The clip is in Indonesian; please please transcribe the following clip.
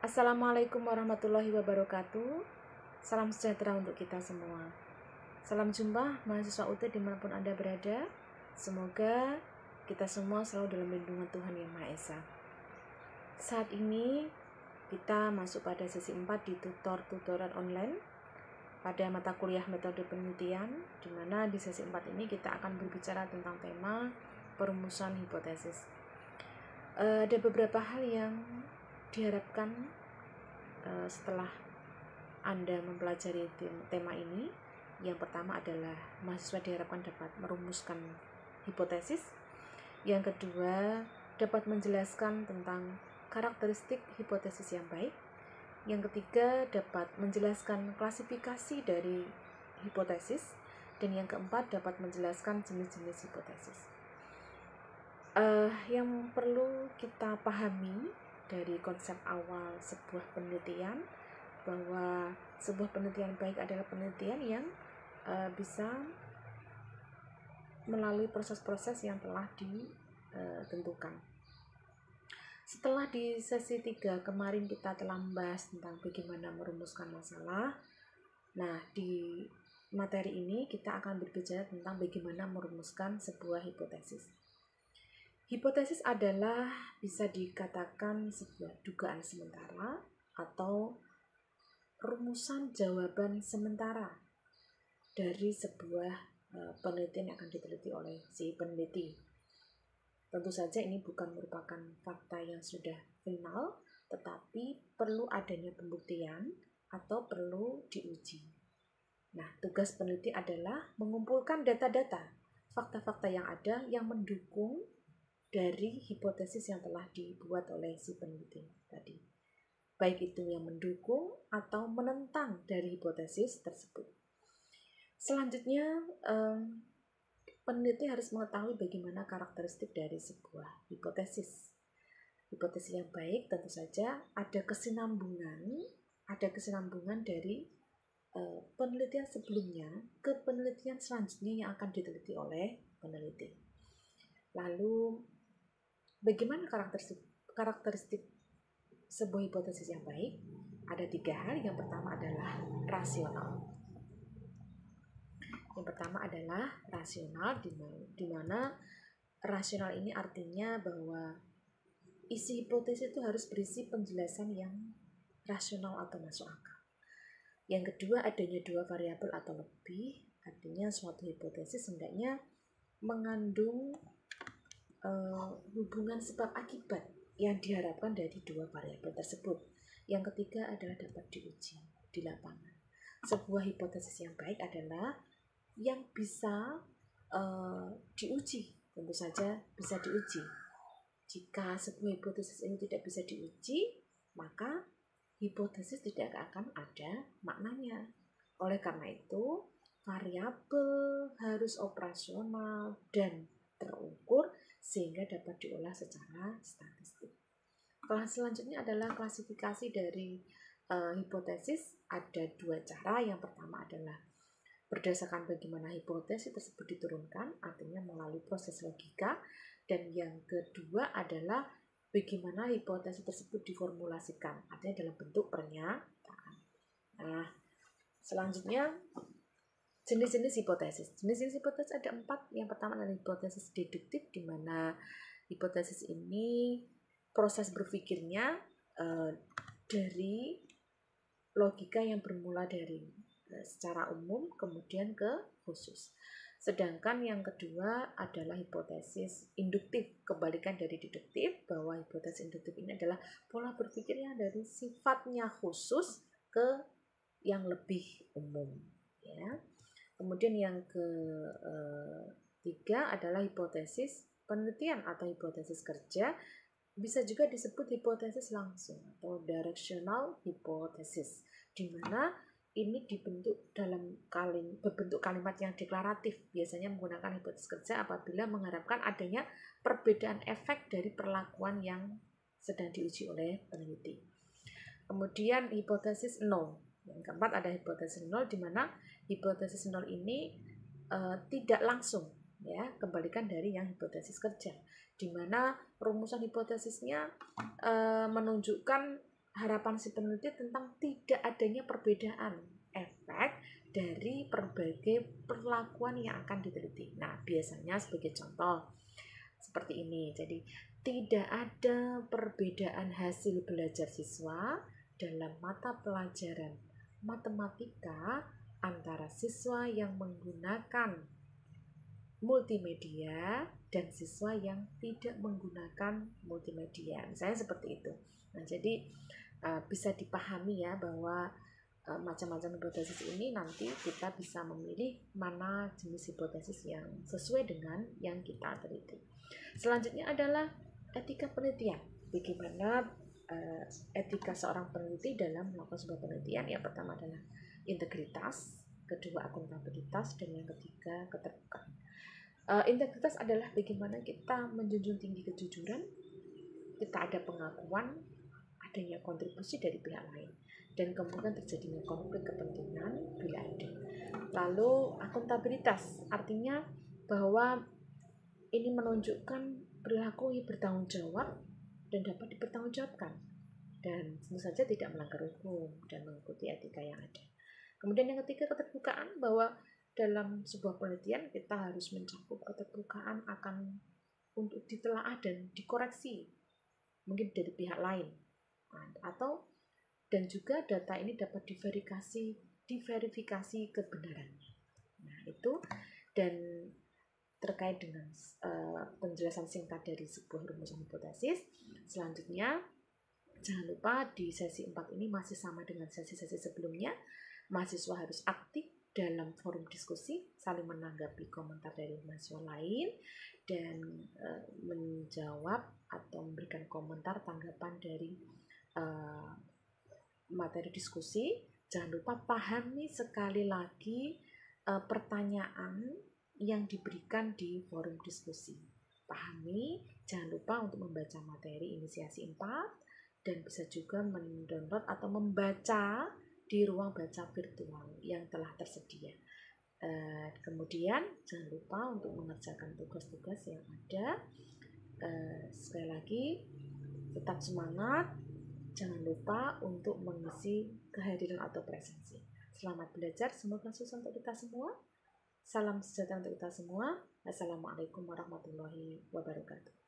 Assalamualaikum warahmatullahi wabarakatuh. Salam sejahtera untuk kita semua. Salam jumpa mahasiswa UT dimanapun Anda berada. Semoga kita semua selalu dalam lindungan Tuhan Yang Maha Esa. Saat ini kita masuk pada sesi 4 di tutorial online pada mata kuliah metode penelitian, di mana di sesi 4 ini kita akan berbicara tentang tema perumusan hipotesis. Ada beberapa hal yang diharapkan setelah Anda mempelajari tema ini. Yang pertama adalah mahasiswa diharapkan dapat merumuskan hipotesis. Yang kedua, dapat menjelaskan tentang karakteristik hipotesis yang baik. Yang ketiga, dapat menjelaskan klasifikasi dari hipotesis. Dan yang keempat, dapat menjelaskan jenis-jenis hipotesis. Yang perlu kita pahami dari konsep awal sebuah penelitian, bahwa sebuah penelitian baik adalah penelitian yang bisa melalui proses-proses yang telah ditentukan. Setelah di sesi 3 kemarin kita telah membahas tentang bagaimana merumuskan masalah. Nah, di materi ini kita akan berbicara tentang bagaimana merumuskan sebuah hipotesis. Hipotesis adalah bisa dikatakan sebuah dugaan sementara atau rumusan jawaban sementara dari sebuah penelitian yang akan diteliti oleh si peneliti. Tentu saja ini bukan merupakan fakta yang sudah final, tetapi perlu adanya pembuktian atau perlu diuji. Nah, tugas peneliti adalah mengumpulkan data-data, fakta-fakta yang ada yang mendukung dari hipotesis yang telah dibuat oleh si peneliti tadi. Baik itu yang mendukung atau menentang dari hipotesis tersebut. Selanjutnya, peneliti harus mengetahui bagaimana karakteristik dari sebuah hipotesis. Hipotesis yang baik tentu saja ada kesinambungan dari penelitian sebelumnya ke penelitian selanjutnya yang akan diteliti oleh peneliti. Lalu, bagaimana karakteristik sebuah hipotesis yang baik? Ada 3 hal. Yang pertama adalah rasional. Di mana rasional ini artinya bahwa isi hipotesis itu harus berisi penjelasan yang rasional atau masuk akal. Yang kedua, adanya 2 variabel atau lebih, artinya suatu hipotesis hendaknya mengandung hubungan sebab akibat yang diharapkan dari 2 variabel tersebut. Yang ketiga adalah dapat diuji di lapangan. Sebuah hipotesis yang baik adalah yang bisa diuji, tentu saja bisa diuji. Jika sebuah hipotesis ini tidak bisa diuji, maka hipotesis tidak akan ada maknanya. Oleh karena itu, variabel harus operasional dan terukur sehingga dapat diolah secara statistik. Kelas selanjutnya adalah klasifikasi dari hipotesis. Ada 2 cara. Yang pertama adalah berdasarkan bagaimana hipotesis tersebut diturunkan, artinya melalui proses logika. Dan yang kedua adalah bagaimana hipotesis tersebut diformulasikan, artinya dalam bentuk pernyataan. Nah, selanjutnya jenis-jenis hipotesis. Jenis-jenis hipotesis ada 4. Yang pertama adalah hipotesis deduktif, di mana hipotesis ini proses berpikirnya dari logika yang bermula dari secara umum kemudian ke khusus. Sedangkan yang kedua adalah hipotesis induktif, kebalikan dari deduktif, bahwa hipotesis induktif ini adalah pola berpikirnya dari sifatnya khusus ke yang lebih umum, ya. Kemudian yang ketiga adalah hipotesis penelitian atau hipotesis kerja, bisa juga disebut hipotesis langsung atau directional hypothesis, di mana ini berbentuk kalimat yang deklaratif, biasanya menggunakan hipotesis kerja apabila mengharapkan adanya perbedaan efek dari perlakuan yang sedang diuji oleh peneliti. Kemudian hipotesis nol. Yang keempat ada hipotesis nol, di mana hipotesis nol ini tidak langsung, ya, kebalikan dari yang hipotesis kerja, di mana rumusan hipotesisnya menunjukkan harapan si peneliti tentang tidak adanya perbedaan efek dari berbagai perlakuan yang akan diteliti. Nah, biasanya sebagai contoh seperti ini. Jadi, tidak ada perbedaan hasil belajar siswa dalam mata pelajaran matematika antara siswa yang menggunakan multimedia dan siswa yang tidak menggunakan multimedia. Misalnya seperti itu. Nah, jadi bisa dipahami ya bahwa macam-macam hipotesis ini nanti kita bisa memilih mana jenis hipotesis yang sesuai dengan yang kita teliti. Selanjutnya adalah etika penelitian. Bagaimana etika seorang peneliti dalam melakukan sebuah penelitian? Yang pertama adalah integritas, kedua akuntabilitas, dan yang ketiga keterbukaan. Integritas adalah bagaimana kita menjunjung tinggi kejujuran, kita ada pengakuan adanya kontribusi dari pihak lain, dan kemudian terjadinya konflik kepentingan bila ada. Lalu akuntabilitas artinya bahwa ini menunjukkan perilaku yang bertanggung jawab dan dapat dipertanggungjawabkan, dan tentu saja tidak melanggar hukum dan mengikuti etika yang ada. Kemudian yang ketiga keterbukaan, bahwa dalam sebuah penelitian kita harus mencakup keterbukaan akan untuk ditelaah dan dikoreksi mungkin dari pihak lain, atau dan juga data ini dapat diverifikasi kebenarannya. Nah, itu dan terkait dengan penjelasan singkat dari sebuah rumusan hipotesis. Selanjutnya, jangan lupa di sesi 4 ini masih sama dengan sesi-sesi sebelumnya. Mahasiswa harus aktif dalam forum diskusi, saling menanggapi komentar dari mahasiswa lain, dan menjawab atau memberikan komentar tanggapan dari materi diskusi. Jangan lupa pahami sekali lagi pertanyaan yang diberikan di forum diskusi. Pahami, jangan lupa untuk membaca materi inisiasi 4 dan bisa juga mendownload atau membaca di ruang baca virtual yang telah tersedia. Kemudian jangan lupa untuk mengerjakan tugas-tugas yang ada. Sekali lagi, tetap semangat. Jangan lupa untuk mengisi kehadiran atau presensi. Selamat belajar, semoga sukses untuk kita semua. Salam sejahtera untuk kita semua. Assalamualaikum warahmatullahi wabarakatuh.